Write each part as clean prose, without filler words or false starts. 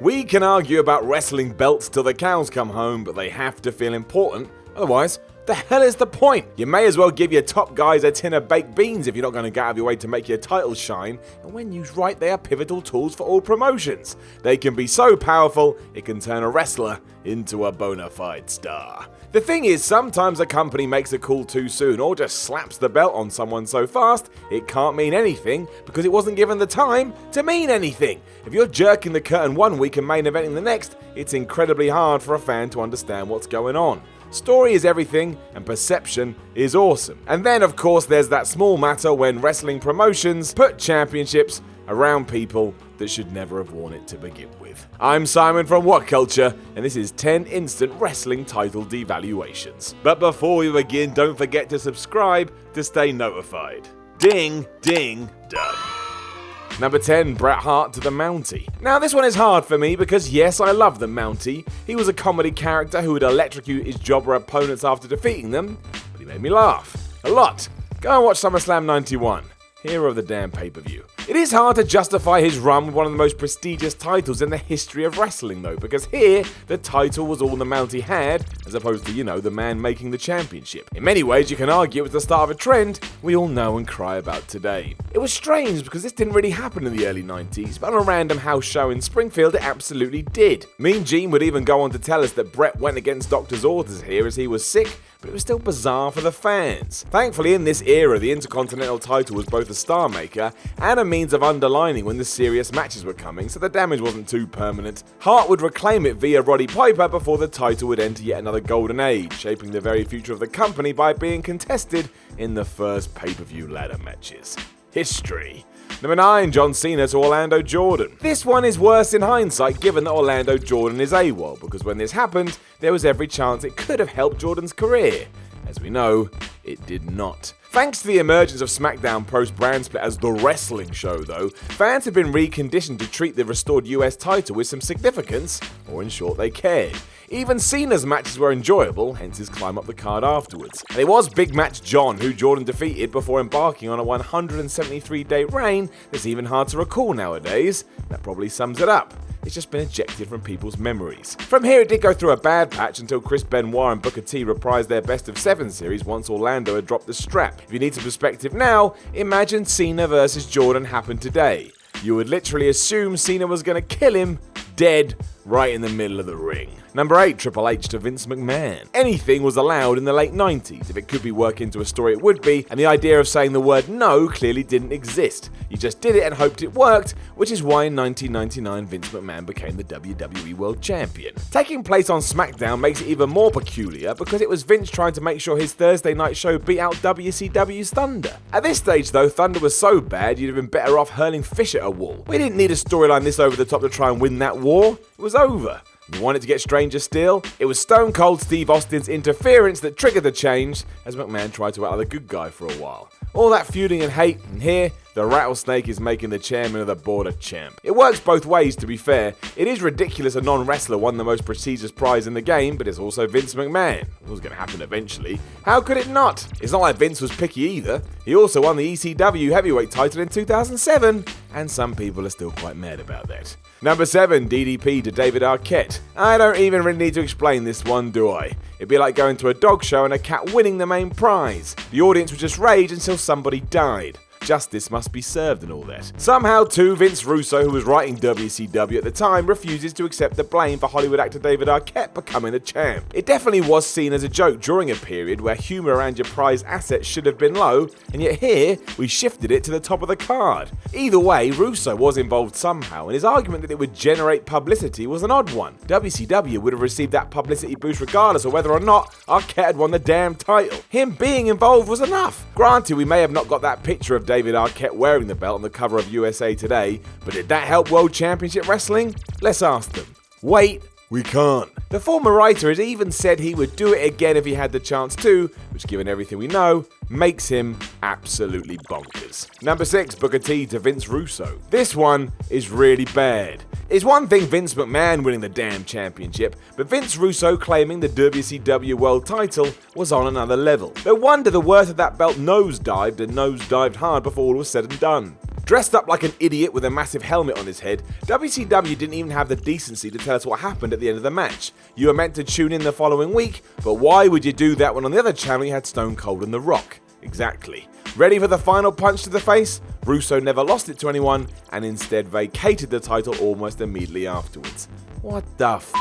We can argue about wrestling belts till the cows come home, but they have to feel important, otherwise, the hell is the point? You may as well give your top guys a tin of baked beans if you're not going to get out of your way to make your titles shine, and when used right, they are pivotal tools for all promotions. They can be so powerful, it can turn a wrestler into a bona fide star. The thing is, sometimes a company makes a call too soon or just slaps the belt on someone so fast it can't mean anything because it wasn't given the time to mean anything. If you're jerking the curtain one week and main eventing the next, it's incredibly hard for a fan to understand what's going on. Story is everything, and perception is awesome. And then, of course, there's that small matter when wrestling promotions put championships around people that should never have worn it to begin with. I'm Simon from WhatCulture, and this is 10 instant wrestling title devaluations. But before we begin, don't forget to subscribe to stay notified. Ding, ding, done. Number 10, Bret Hart to the MOUNTIE. Now this one is hard for me because yes, I love the MOUNTIE. He was a comedy character who would electrocute his jobber opponents after defeating them, but he made me laugh. A lot. Go and watch SummerSlam 91. Hero of the damn pay-per-view. It is hard to justify his run with one of the most prestigious titles in the history of wrestling though, because here, the title was all the MOUNTIE had, as opposed to, the man making the championship. In many ways, you can argue it was the start of a trend we all know and cry about today. It was strange because this didn't really happen in the early 90s, but on a random house show in Springfield, it absolutely did. Mean Gene would even go on to tell us that Bret went against doctor's orders here as he was sick, but it was still bizarre for the fans. Thankfully, in this era, the Intercontinental title was both a star maker and a means of underlining when the serious matches were coming, so the damage wasn't too permanent. Hart would reclaim it via Roddy Piper before the title would enter yet another golden age, shaping the very future of the company by being contested in the first pay-per-view ladder matches. History. Number 9, John Cena to Orlando Jordan. This one is worse in hindsight given that Orlando Jordan is AWOL, because when this happened, there was every chance it could have helped Jordan's career. As we know, it did not. Thanks to the emergence of SmackDown post brand split as The Wrestling Show though, fans had been reconditioned to treat the restored US title with some significance, or in short they cared. Even Cena's matches were enjoyable, hence his climb up the card afterwards. And it was Big Match John who Jordan defeated before embarking on a 173-day reign that's even hard to recall nowadays. That probably sums it up. It's just been ejected from people's memories. From here it did go through a bad patch until Chris Benoit and Booker T reprised their best of 7 series once Orlando had dropped the strap. If you need some perspective now, imagine Cena versus Jordan happened today. You would literally assume Cena was going to kill him, dead, right in the middle of the ring. Number 8, Triple H to Vince McMahon. Anything was allowed in the late 90s. If it could be worked into a story, it would be, and the idea of saying the word no clearly didn't exist. You just did it and hoped it worked, which is why in 1999 Vince McMahon became the WWE World Champion. Taking place on SmackDown makes it even more peculiar because it was Vince trying to make sure his Thursday night show beat out WCW's Thunder. At this stage though, Thunder was so bad you'd have been better off hurling fish at a wall. We didn't need a storyline this over the top to try and win that war. It was over. You want it to get stranger still? It was Stone Cold Steve Austin's interference that triggered the change as McMahon tried to out the good guy for a while. All that feuding and hate, and here, the rattlesnake is making the chairman of the board a champ. It works both ways, to be fair. It is ridiculous a non-wrestler won the most prestigious prize in the game, but it's also Vince McMahon. It was going to happen eventually. How could it not? It's not like Vince was picky either. He also won the ECW heavyweight title in 2007, and some people are still quite mad about that. Number 7, DDP to David Arquette. I don't even really need to explain this one, do I? It'd be like going to a dog show and a cat winning the main prize. The audience would just rage until somebody died. Justice must be served and all that. Somehow too, Vince Russo, who was writing WCW at the time, refuses to accept the blame for Hollywood actor David Arquette becoming the champ. It definitely was seen as a joke during a period where humour around your prize assets should have been low, and yet here, we shifted it to the top of the card. Either way, Russo was involved somehow, and his argument that it would generate publicity was an odd one. WCW would have received that publicity boost regardless of whether or not Arquette had won the damn title. Him being involved was enough. Granted, we may have not got that picture of David Arquette wearing the belt on the cover of USA Today, but did that help World Championship Wrestling? Let's ask them. Wait, we can't. The former writer has even said he would do it again if he had the chance to, which given everything we know, makes him absolutely bonkers. Number 6, Booker T to Vince Russo. This one is really bad. It's one thing Vince McMahon winning the damn championship, but Vince Russo claiming the WCW World title was on another level. No wonder the worth of that belt nosedived and nosedived hard before all was said and done. Dressed up like an idiot with a massive helmet on his head, WCW didn't even have the decency to tell us what happened at the end of the match. You were meant to tune in the following week, but why would you do that when on the other channel you had Stone Cold and The Rock? Exactly. Ready for the final punch to the face? Russo never lost it to anyone and instead vacated the title almost immediately afterwards. What the f***?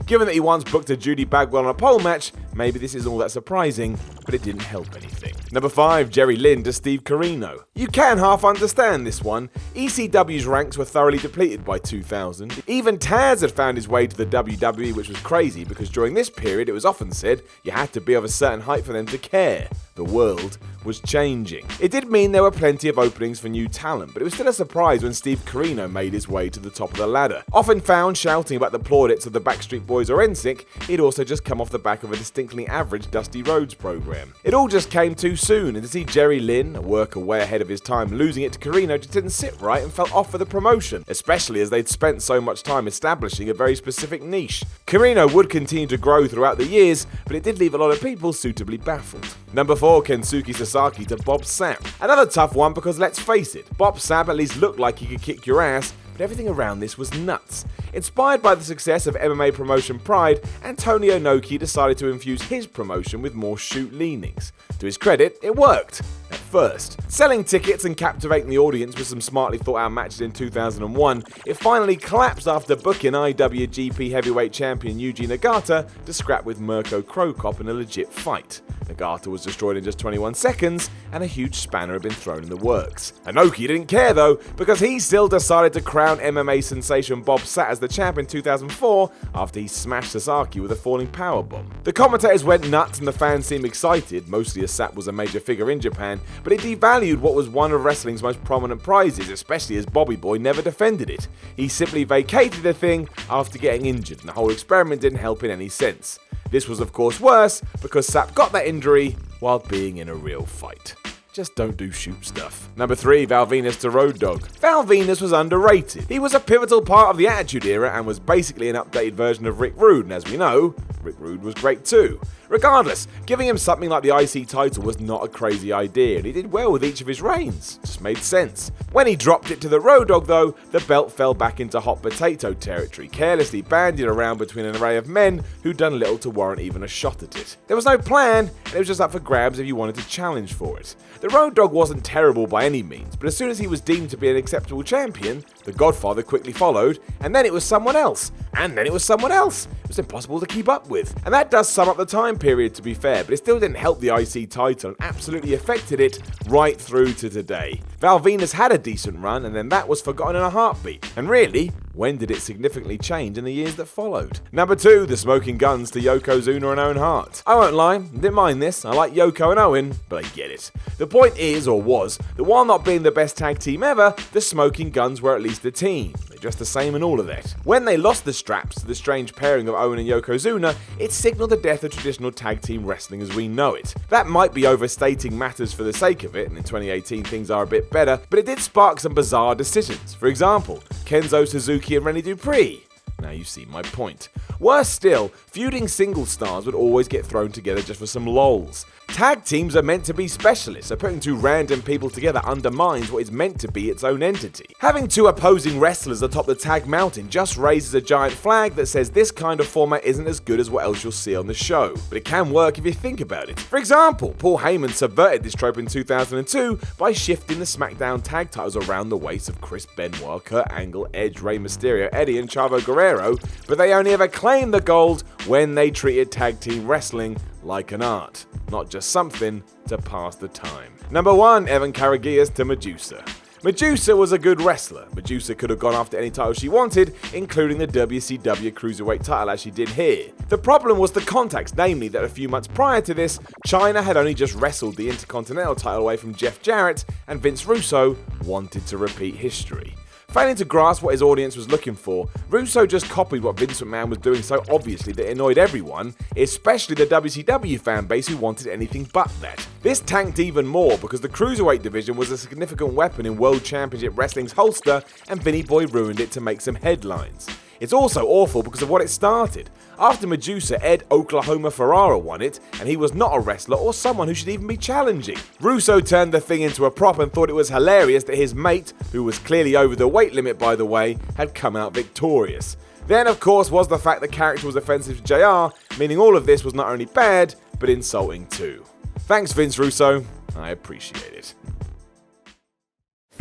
Given that he once booked a Judy Bagwell on a pole match, maybe this isn't all that surprising, but it didn't help anything. Number 5, Jerry Lynn to Steve Corino. You can half understand this one. ECW's ranks were thoroughly depleted by 2000. Even Taz had found his way to the WWE, which was crazy because during this period it was often said you had to be of a certain height for them to care. The world was changing. It did mean there were plenty of openings for new talent, but it was still a surprise when Steve Corino made his way to the top of the ladder. Often found shouting about the plaudits of the Backstreet Boys or NSYNC, he'd also just come off the back of a distinctly average Dusty Rhodes program. It all just came too soon, and to see Jerry Lynn, a worker way ahead of his time, losing it to Corino just didn't sit right and felt off for the promotion, especially as they'd spent so much time establishing a very specific niche. Corino would continue to grow throughout the years, but it did leave a lot of people suitably baffled. Number 4, Kensuke Sasaki to Bob Sapp. Another tough one because let's face it, Bob Sapp at least looked like he could kick your ass, but everything around this was nuts. Inspired by the success of MMA promotion Pride, Antonio Inoki decided to infuse his promotion with more shoot leanings. To his credit, it worked. At first. Selling tickets and captivating the audience with some smartly thought out matches in 2001, it finally collapsed after booking IWGP Heavyweight Champion Yuji Nagata to scrap with Mirko Cro Cop in a legit fight. Nagata was destroyed in just 21 seconds, and a huge spanner had been thrown in the works. Inoki didn't care though, because he still decided to crown MMA sensation Bob Sapp as the champ in 2004 after he smashed Sasaki with a falling powerbomb. The commentators went nuts and the fans seemed excited, mostly as Sapp was a major figure in Japan, but it devalued what was one of wrestling's most prominent prizes, especially as Bobby Boy never defended it. He simply vacated the thing after getting injured, and the whole experiment didn't help in any sense. This was of course worse, because Sapp got that injury while being in a real fight. Just don't do shoot stuff. Number 3, Val Venis to Road Dogg. Val Venis was underrated. He was a pivotal part of the Attitude Era and was basically an updated version of Rick Rude, and as we know, Rick Rude was great too. Regardless, giving him something like the IC title was not a crazy idea, and he did well with each of his reigns. Just made sense. When he dropped it to the Road Dogg though, the belt fell back into hot potato territory, carelessly bandied around between an array of men who'd done little to warrant even a shot at it. There was no plan, and it was just up for grabs if you wanted to challenge for it. The Road Dogg wasn't terrible by any means, but as soon as he was deemed to be an acceptable champion, the Godfather quickly followed, and then it was someone else, and then it was someone else. It was impossible to keep up with. And that does sum up the time period, to be fair, but it still didn't help the IC title and absolutely affected it right through to today. Val Venis had a decent run, and then that was forgotten in a heartbeat. And really, when did it significantly change in the years that followed? Number 2, the Smoking Guns to YOKOZUNA and Owen Hart. I won't lie, didn't mind this. I like Yoko and Owen, but I get it. The point is, or was, that while not being the best tag team ever, the Smoking Guns were at least a team. They're just the same and all of that. When they lost the straps to the strange pairing of Owen and Yokozuna, it signaled the death of traditional tag team wrestling as we know it. That might be overstating matters for the sake of it, and in 2018 things are a bit better, but it did spark some bizarre decisions. For example, Kenzo Suzuki and Renny Dupree. Now you see my point. Worse still, feuding single stars would always get thrown together just for some lols. Tag teams are meant to be specialists, so putting two random people together undermines what is meant to be its own entity. Having two opposing wrestlers atop the tag mountain just raises a giant flag that says this kind of format isn't as good as what else you'll see on the show. But it can work if you think about it. For example, Paul Heyman subverted this trope in 2002 by shifting the SmackDown tag titles around the waist of Chris Benoit, Kurt Angle, Edge, Rey Mysterio, Eddie and Chavo Guerrero, but they only ever claimed the gold when they treated tag team wrestling like an art, not just something to pass the time. Number 1, Evan Karagias to Medusa. Medusa was a good wrestler. Medusa could have gone after any title she wanted, including the WCW Cruiserweight title as she did here. The problem was the context, namely that a few months prior to this, China had only just wrestled the Intercontinental title away from Jeff Jarrett, and Vince Russo wanted to repeat history. Failing to grasp what his audience was looking for, Russo just copied what Vince McMahon was doing so obviously that it annoyed everyone, especially the WCW fan base who wanted anything but that. This tanked even more because the Cruiserweight division was a significant weapon in World Championship Wrestling's holster, and Vinny Boy ruined it to make some headlines. It's also awful because of what it started. After Medusa, Ed Oklahoma Ferrara won it, and he was not a wrestler or someone who should even be challenging. Russo turned the thing into a prop and thought it was hilarious that his mate, who was clearly over the weight limit by the way, had come out victorious. Then of course was the fact the character was offensive to JR, meaning all of this was not only bad, but insulting too. Thanks Vince Russo, I appreciate it.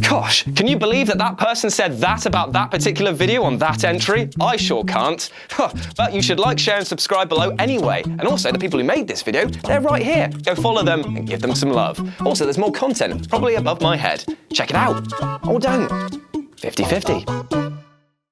Gosh, can you believe that that person said that about that particular video on that entry? I sure can't. But you should like, share and subscribe below anyway. And also the people who made this video, they're right here. Go follow them and give them some love. Also there's more content, probably above my head. Check it out. Or don't. 50-50.